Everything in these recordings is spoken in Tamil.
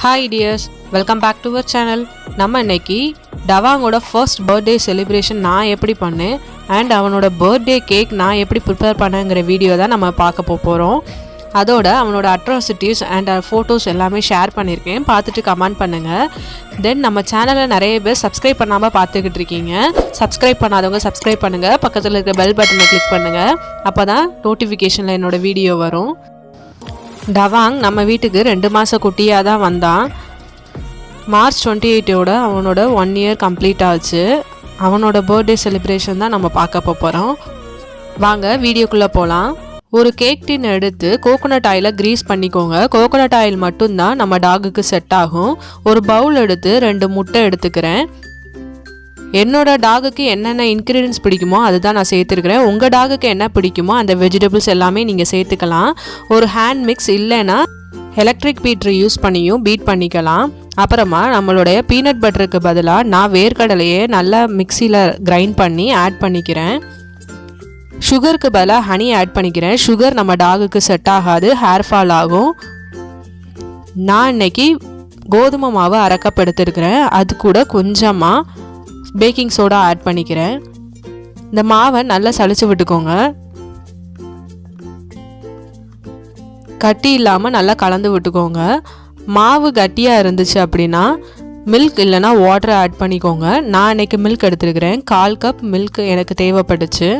Hi dears, welcome back to our channel. நம்ம இன்னைக்கு டவாங்கோட ஃபர்ஸ்ட் பர்த்டே செலிப்ரேஷன் நான் எப்படி பண்ணேன் அண்ட் அவனோட பர்த்டே கேக் நான் எப்படி ப்ரிப்பேர் பண்ணேங்கிற வீடியோ தான் நம்ம பார்க்க போகிறோம். அதோட அவனோட அட்ராசிட்டிஸ் அண்ட் ஃபோட்டோஸ் எல்லாமே ஷேர் பண்ணியிருக்கேன், பார்த்துட்டு கமெண்ட் பண்ணுங்கள். தென் நம்ம சேனலில் நிறைய பேர் சப்ஸ்கிரைப் பண்ணாமல் பார்த்துக்கிட்டு இருக்கீங்க. சப்ஸ்கிரைப் பண்ணாதவங்க சப்ஸ்கிரைப் பண்ணுங்கள், பக்கத்தில் இருக்க பெல் பட்டனை கிளிக் பண்ணுங்கள், அப்போ தான் நோட்டிஃபிகேஷனில் என்னோடய வீடியோ வரும். டவாங் நம்ம வீட்டுக்கு 2 மாத குட்டியாக தான் வந்தான். மார்ச் 28ஓட அவனோட 1 இயர் கம்ப்ளீட் ஆச்சு. அவனோட பர்த்டே செலிப்ரேஷன் தான் நம்ம பார்க்க போகிறோம். வாங்க வீடியோக்குள்ளே போகலாம். ஒரு கேக் டின் எடுத்து கோகோனட் ஆயிலை க்ரீஸ் பண்ணிக்கோங்க. கோகோனட் ஆயில் மட்டும்தான் நம்ம டாகுக்கு செட் ஆகும். ஒரு பவுல் எடுத்து 2 முட்டை எடுத்துக்கிறேன். என்னோட டாகுக்கு என்னென்ன இன்க்ரீடியன்ஸ் பிடிக்குமோ அதுதான் நான் சேர்த்துருக்கிறேன். உங்கள் டாகுக்கு என்ன பிடிக்குமோ அந்த வெஜிடபிள்ஸ் எல்லாமே நீங்கள் சேர்த்துக்கலாம். ஒரு ஹேண்ட் மிக்ஸ் இல்லைன்னா எலக்ட்ரிக் பீட்ரு யூஸ் பண்ணியும் பீட் பண்ணிக்கலாம். அப்புறமா நம்மளுடைய பீனட் பட்டருக்கு பதிலாக நான் வேர்க்கடலையே நல்லா மிக்சியில் கிரைண்ட் பண்ணி ஆட் பண்ணிக்கிறேன். சுகருக்கு பதிலாக ஹனி ஆட் பண்ணிக்கிறேன். சுகர் நம்ம டாகுக்கு செட் ஆகாது, ஹேர் ஃபால் ஆகும். நான் இன்னைக்கு கோதுமை மாவு அரைக்கப் எடுத்துருக்கிறேன். அது கூட கொஞ்சமாக பேக்கிங் சோடா ஆட் பண்ணிக்கிறேன். இந்த மாவை நல்லா சளிச்சு விட்டுக்கோங்க. கட்டி இல்லாமல் நல்லா கலந்து விட்டுக்கோங்க. மாவு கட்டியாக இருந்துச்சு அப்படின்னா மில்க் இல்லைன்னா வாட்டரை ஆட் பண்ணிக்கோங்க. நான் இன்னைக்கு மில்க் எடுத்துருக்கிறேன். 1/4 கப் மில்க் எனக்கு தேவைப்பட்டுச்சு.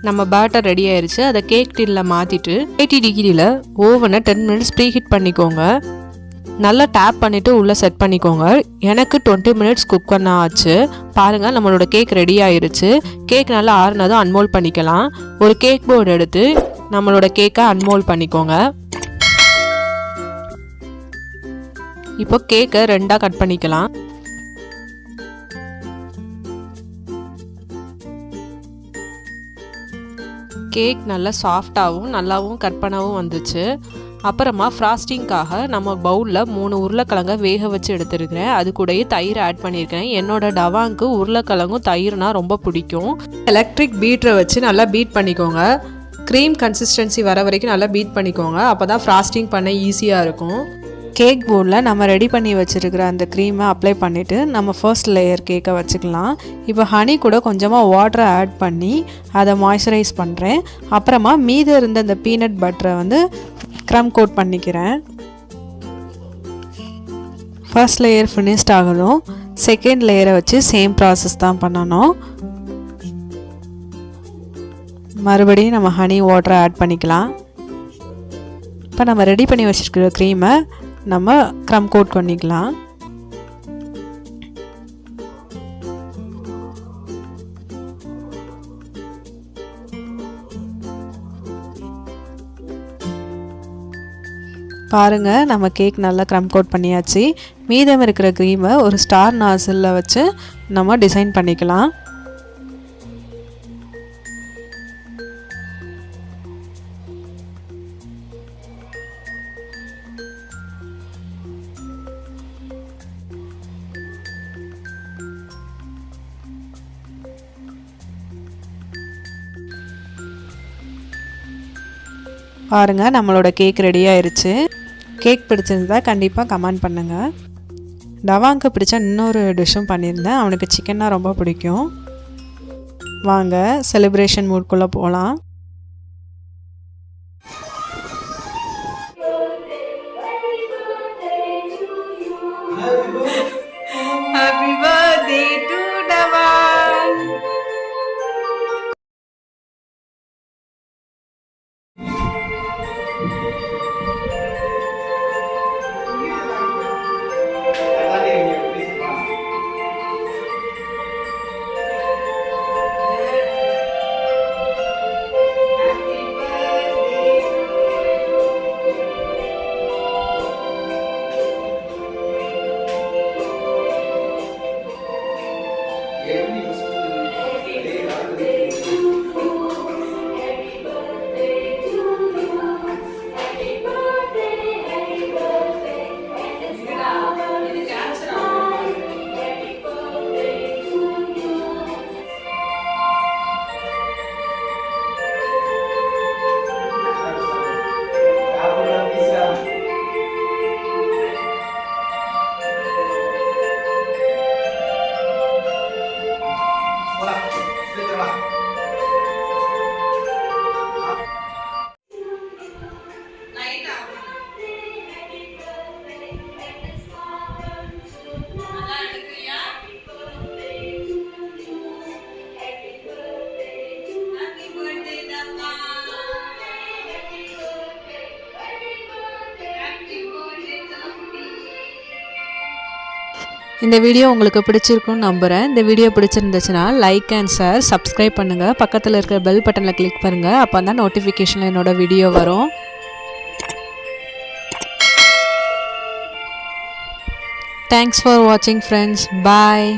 நம்ம பேட்டர் ரெடி ஆயிடுச்சு. அதை கேக் டின்ல மாற்றிட்டு 80 டிகிரியில் ஓவனை 10 மினிட்ஸ் ப்ரீ ஹீட் பண்ணிக்கோங்க. நல்லா டேப் பண்ணிவிட்டு உள்ளே செட் பண்ணிக்கோங்க. எனக்கு 20 மினிட்ஸ் குக் பண்ண ஆச்சு. பாருங்கள், நம்மளோட கேக் ரெடி ஆயிடுச்சு. கேக் நல்லா ஆறுனதும் அன்மோல்ட் பண்ணிக்கலாம். ஒரு கேக் போர்டு எடுத்து நம்மளோட கேக்கை அன்மோல்ட் பண்ணிக்கோங்க. இப்போ கேக்கை 2ஆக கட் பண்ணிக்கலாம். கேக் நல்லா சாஃப்டாகவும் நல்லாவும் கட் பண்ணவும் வந்துச்சு. அப்புறமா ஃப்ராஸ்டிங்காக நம்ம பவுலில் 3 உருளைக்கிழங்க வேக வச்சு எடுத்துருக்கிறேன். அது கூடயே தயிர் ஆட் பண்ணியிருக்கேன். என்னோட டவாங்க்கு உருளைக்கிழங்கும் தயிர்னா ரொம்ப பிடிக்கும். எலக்ட்ரிக் பீட்டரை வச்சு நல்லா பீட் பண்ணிக்கோங்க. க்ரீம் கன்சிஸ்டன்சி வர வரைக்கும் நல்லா பீட் பண்ணிக்கோங்க. அப்போ தான் ஃப்ராஸ்டிங் பண்ண ஈஸியாக இருக்கும். கேக் போர்டில் நம்ம ரெடி பண்ணி வச்சுருக்கிற அந்த க்ரீமை அப்ளை பண்ணிவிட்டு நம்ம ஃபர்ஸ்ட் லேயர் கேக்கை வச்சுக்கலாம். இப்போ ஹனி கூட கொஞ்சமாக வாட்டரை ஆட் பண்ணி அதை மாய்ஸ்சரைஸ் பண்ணுறேன். அப்புறமா மீதி இருந்த அந்த பீனட் பட்டரை க்ரம் கோட் பண்ணிக்கிறேன். ஃபர்ஸ்ட் லேயர் ஃபினிஷ்ட் ஆகணும். செகண்ட் லேயரை வச்சு சேம் ப்ராசஸ் தான் பண்ணணும். மறுபடியும் நம்ம ஹனி வாட்டரை ஆட் பண்ணிக்கலாம். இப்போ நம்ம ரெடி பண்ணி வச்சுருக்கிற க்ரீமை நம்ம க்ரம் கோட் பண்ணிக்கலாம். பாருங்கள், நம்ம கேக் நல்லா க்ரம் கோட் பண்ணியாச்சு. மீதம் இருக்கிற க்ரீமை ஒரு ஸ்டார் நாசிலில் வச்சு நம்ம டிசைன் பண்ணிக்கலாம். பாருங்கள், நம்மளோட கேக் ரெடி ஆயிடுச்சு. கேக் பிடிச்சிருந்தா கண்டிப்பாக கமெண்ட் பண்ணுங்கள். டவாங்க்கு பிடிச்ச இன்னொரு டிஷ்ஷும் பண்ணியிருந்தேன். அவனுக்கு சிக்கன்னா ரொம்ப பிடிக்கும். வாங்க செலிப்ரேஷன் மூட்குள்ளே போகலாம். Happy birthday to Dawang. இந்த வீடியோ உங்களுக்கு பிடிச்சிருக்குன்னு நம்புகிறேன். இந்த வீடியோ பிடிச்சிருந்துச்சுன்னா லைக் அண்ட் ஷேர், சப்ஸ்கிரைப் பண்ணுங்கள். பக்கத்தில் இருக்கிற பெல் பட்டனில் கிளிக் பண்ணுங்கள். அப்போ தான் நோட்டிஃபிகேஷனில் என்னோடய வீடியோ வரும். தேங்க்ஸ் ஃபார் வாட்சிங் ஃப்ரெண்ட்ஸ். பாய்.